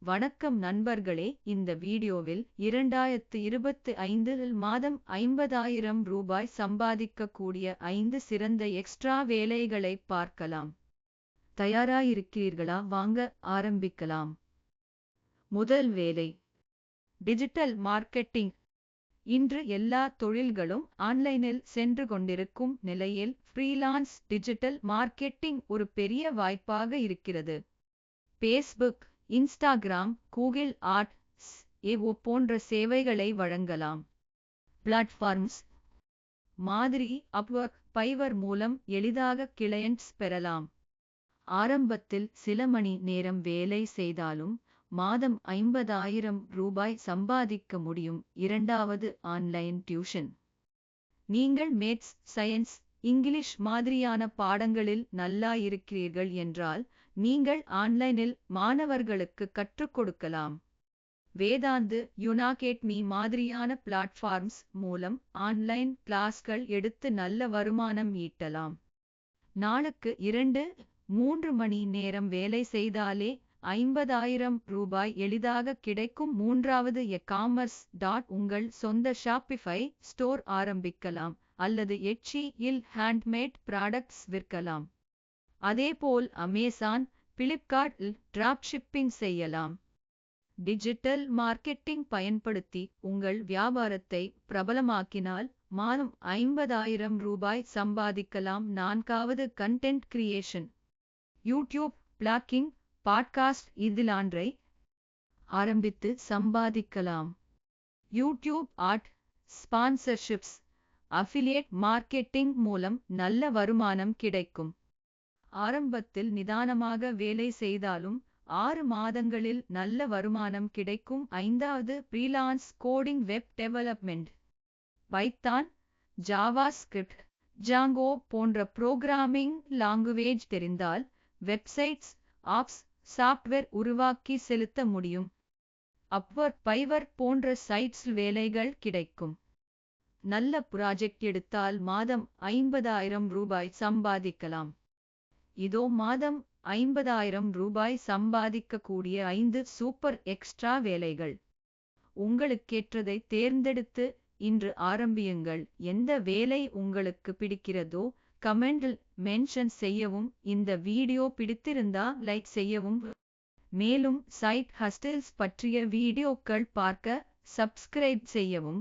வணக்கம் நண்பர்களே, இந்த வீடியோவில் 2025 மாதம் 50,000 ரூபாய் சம்பாதிக்கக்கூடிய 5 சிறந்த எக்ஸ்ட்ரா வேலைகளை பார்க்கலாம். தயாராயிருக்கிறீர்களா? வாங்க ஆரம்பிக்கலாம். முதல் வேலை, டிஜிட்டல் மார்க்கெட்டிங். இன்று எல்லா தொழில்களும் ஆன்லைனில் சென்று கொண்டிருக்கும் நிலையில் ஃப்ரீலான்ஸ் டிஜிட்டல் மார்க்கெட்டிங் ஒரு பெரிய வாய்ப்பாக இருக்கிறது. பேஸ்புக், இன்ஸ்டாகிராம், கூகிள் ஆட்ஸ் போன்ற சேவைகளை வழங்கலாம். பிளாட்ஃபார்ம்ஸ் மாதிரி அப்வொர்க், ஃபைவர் மூலம் எளிதாக கிளையண்ட்ஸ் பெறலாம். ஆரம்பத்தில் சில மணி நேரம் வேலை செய்தாலும் மாதம் 50,000 ரூபாய் சம்பாதிக்க முடியும். இரண்டாவது, ஆன்லைன் டியூஷன். நீங்கள் மேத்ஸ், சயின்ஸ், இங்கிலீஷ் மாதிரியான பாடங்களில் நல்லா இருக்கிறீர்கள் என்றால் நீங்கள் ஆன்லைனில் மாணவர்களுக்கு கற்றுக் கொடுக்கலாம். வேதாந்து, யுனாகேட்மி மாதிரியான பிளாட்ஃபார்ம்ஸ் மூலம் ஆன்லைன் கிளாஸ்கள் எடுத்து நல்ல வருமானம் ஈட்டலாம். நாளுக்கு 2-3 மணி நேரம் வேலை செய்தாலே 50,000 ரூபாய் எளிதாக கிடைக்கும். மூன்றாவது, e-commerce. உங்கள் சொந்த ஷாப்பிஃபை ஸ்டோர் ஆரம்பிக்கலாம் அல்லது எட்சி இல் ஹேண்ட்மேட் ப்ராடக்ட்ஸ் விற்கலாம். அதேபோல் அமேசான், பிளிப்கார்ட் இல் டிராப் ஷிப்பிங் செய்யலாம். டிஜிட்டல் மார்க்கெட்டிங் பயன்படுத்தி உங்கள் வியாபாரத்தை பிரபலமாக்கினால் மாதம் 50,000 ரூபாய் சம்பாதிக்கலாம். நான்காவது, content creation. YouTube, blogging, podcast இதிலான்றை ஆரம்பித்து சம்பாதிக்கலாம். YouTube ad, sponsorships, affiliate marketing மூலம் நல்ல வருமானம் கிடைக்கும். ஆரம்பத்தில் நிதானமாக வேலை செய்தாலும் 6 மாதங்களில் நல்ல வருமானம் கிடைக்கும். ஐந்தாவது, freelance coding, web development. Python, JavaScript, Django போன்ற புரோகிராமிங் லாங்குவேஜ் தெரிந்தால் வெப்சைட்ஸ், ஆப்ஸ், சாஃப்ட்வேர் உருவாக்கி செலுத்த முடியும். அப்வொர்க், ஃபைவர் போன்ற சைட்ஸ் வேலைகள் கிடைக்கும். நல்ல ப்ராஜெக்ட் எடுத்தால் மாதம் 50,000 ரூபாய் சம்பாதிக்கலாம். இதோ மாதம் 50,000 ரூபாய் சம்பாதிக்கக்கூடிய 5 சூப்பர் எக்ஸ்ட்ரா வேலைகள். உங்களுக்கேற்றதை தேர்ந்தெடுத்து இன்று ஆரம்பியுங்கள். எந்த வேலை உங்களுக்கு பிடிக்கிறதோ கமெண்டில் மென்ஷன் செய்யவும். இந்த வீடியோ பிடித்திருந்தா லைக் செய்யவும். மேலும் சைட் ஹஸ்டில்ஸ் பற்றிய வீடியோக்கள் பார்க்க சப்ஸ்கிரைப் செய்யவும்.